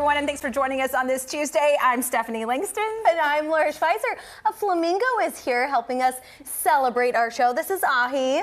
everyone, and thanks for joining us on this Tuesday. I'm Stephanie Langston. And I'm Laura Schweizer. A flamingo is here helping us celebrate our show. This is Ahi.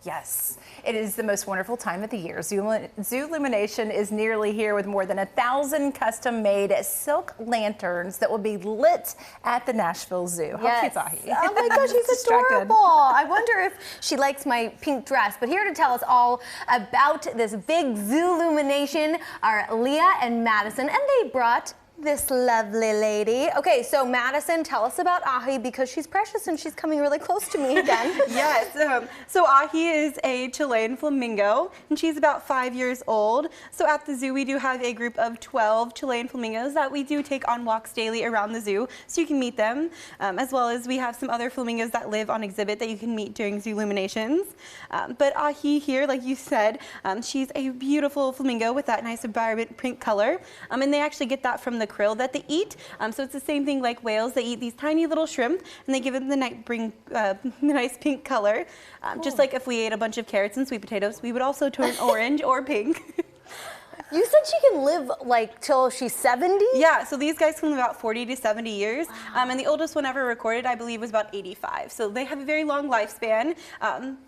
Yes, it is the most wonderful time of the year. Zoolumination is nearly here with more than 1,000 custom-made silk lanterns that will be lit at the Nashville Zoo. How cute's Ahi? Oh my gosh, she's adorable. I wonder if she likes my pink dress. But here to tell us all about this big Zoolumination are Leah and Madison, and they brought this lovely lady. Okay, so Madison, tell us about Ahi because she's precious and she's coming really close to me again. Yes, so Ahi is a Chilean flamingo and she's about 5 years old. So at the zoo we do have a group of 12 Chilean flamingos that we do take on walks daily around the zoo so you can meet them, as well as we have some other flamingos that live on exhibit that you can meet during Zooluminations. But Ahi here, like you said, she's a beautiful flamingo with that nice vibrant pink color, and they actually get that from the krill that they eat. So it's the same thing like whales. They eat these tiny little shrimp and they give them the nice pink color. Just like if we ate a bunch of carrots and sweet potatoes, we would also turn orange or pink. You said she can live like till she's 70? Yeah, so these guys can live about 40 to 70 years. Wow. And the oldest one ever recorded, I believe, was about 85. So they have a very long lifespan.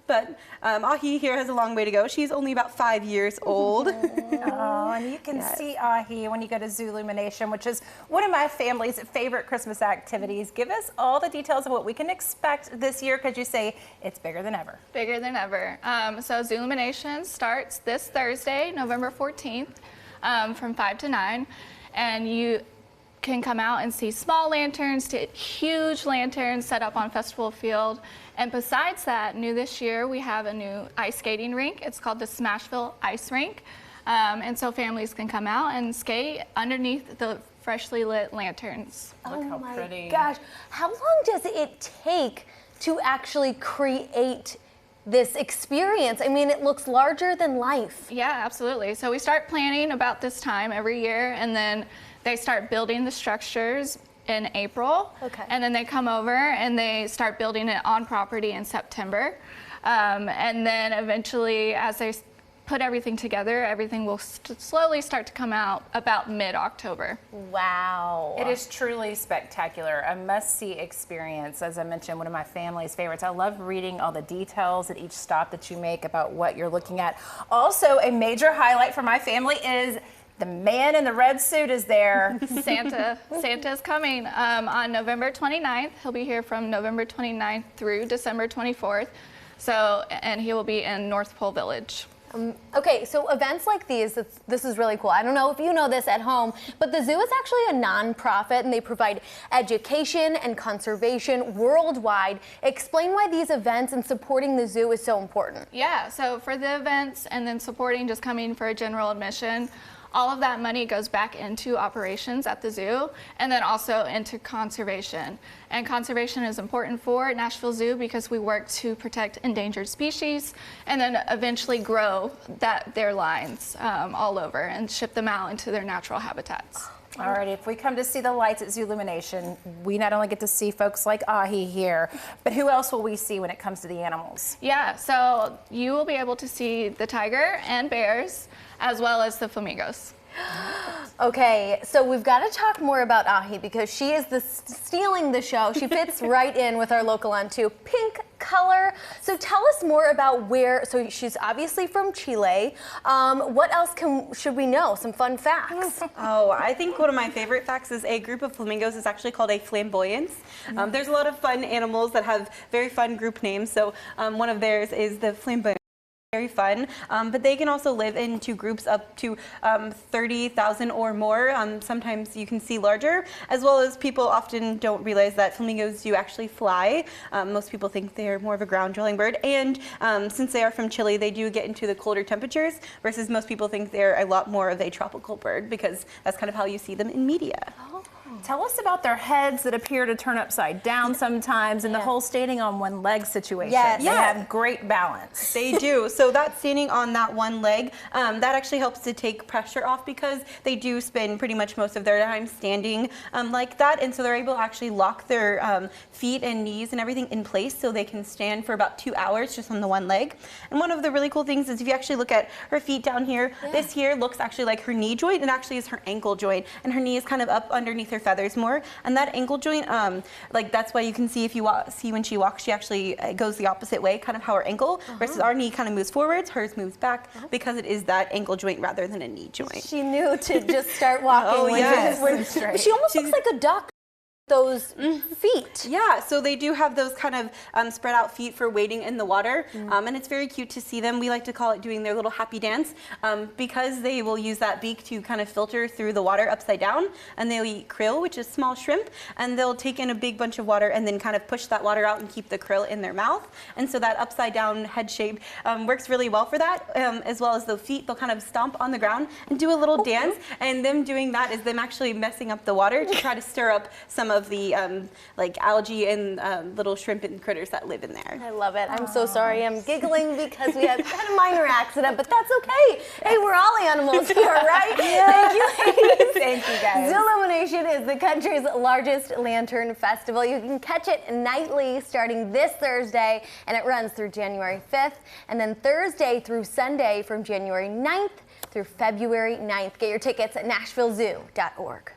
But Ahi here has a long way to go. She's only about 5 years old. Oh, and you can see Ahi when you go to Zoolumination, which is one of my family's favorite Christmas activities. Give us all the details of what we can expect this year, because you say it's bigger than ever. Bigger than ever. So Zoolumination starts this Thursday, November 14th. From 5 to 9, and you can come out and see small lanterns to huge lanterns set up on Festival Field. And besides that, new this year, we have a new ice skating rink. It's called the Nashville Ice Rink. And so families can come out and skate underneath the freshly lit lanterns. Look how pretty. Oh my gosh. How long does it take to actually create this experience? I mean, it looks larger than life. Yeah, absolutely. So we start planning about this time every year, and then they start building the structures in April. Okay. And then they come over and they start building it on property in September. And then eventually, as they put everything together, everything will slowly start to come out about mid-October. Wow. It is truly spectacular, a must-see experience. As I mentioned, one of my family's favorites. I love reading all the details at each stop that you make about what you're looking at. Also, a major highlight for my family is the man in the red suit is there. Santa is coming on November 29th. He'll be here from November 29th through December 24th. So, and he will be in North Pole Village. Okay, so events like these, this is really cool. I don't know if you know this at home, but the zoo is actually a non-profit and they provide education and conservation worldwide. Explain why these events and supporting the zoo is so important. Yeah, so for the events and then supporting just coming for a general admission, all of that money goes back into operations at the zoo and then also into conservation. And conservation is important for Nashville Zoo because we work to protect endangered species and then eventually grow their lines all over and ship them out into their natural habitats. All right, if we come to see the lights at Zoolumination, we not only get to see folks like Ahi here, but who else will we see when it comes to the animals? Yeah, so you will be able to see the tiger and bears, as well as the flamingos. Okay, so we've got to talk more about Ahi because she is stealing the show. She fits right in with our local on too. Pink color. So tell us more about so she's obviously from Chile. What else should we know? Some fun facts. Oh, I think one of my favorite facts is a group of flamingos is actually called a flamboyance. There's a lot of fun animals that have very fun group names. So one of theirs is the flamboyance. Very fun, but they can also live into groups up to 30,000 or more. Sometimes you can see larger, as well as people often don't realize that flamingos do actually fly. Most people think they're more of a ground-dwelling bird, and since they are from Chile, they do get into the colder temperatures, versus most people think they're a lot more of a tropical bird, because that's kind of how you see them in media. Oh. Tell us about their heads that appear to turn upside down sometimes, and the whole standing on one leg situation. Yes. They have great balance. They do. So that standing on that one leg, that actually helps to take pressure off because they do spend pretty much most of their time standing like that. And so they're able to actually lock their feet and knees and everything in place so they can stand for about 2 hours just on the one leg. And one of the really cool things is if you actually look at her feet down here, this here looks actually like her knee joint, and actually is her ankle joint. And her knee is kind of up underneath her feathers more. And that ankle joint, like that's why you can see if you see when she walks, she actually goes the opposite way, kind of how her ankle, versus our knee kind of moves forwards, hers moves back because it is that ankle joint rather than a knee joint. She knew to just start walking. Oh, yes. She almost looks like a duck. Those feet. Yeah, so they do have those kind of spread out feet for wading in the water, and it's very cute to see them. We like to call it doing their little happy dance because they will use that beak to kind of filter through the water upside down, and they'll eat krill, which is small shrimp, and they'll take in a big bunch of water and then kind of push that water out and keep the krill in their mouth. And so that upside down head shape works really well for that, as well as the feet. They'll kind of stomp on the ground and do a little dance, and them doing that is them actually messing up the water to try to stir up some of the like algae and little shrimp and critters that live in there. I love it. I'm so sorry. I'm giggling because we had kind of minor accident, but that's okay. Hey, we're all animals here, right? Thank you, ladies. Thank you, guys. Zoolumination is the country's largest lantern festival. You can catch it nightly starting this Thursday, and it runs through January 5th, and then Thursday through Sunday from January 9th through February 9th. Get your tickets at nashvillezoo.org.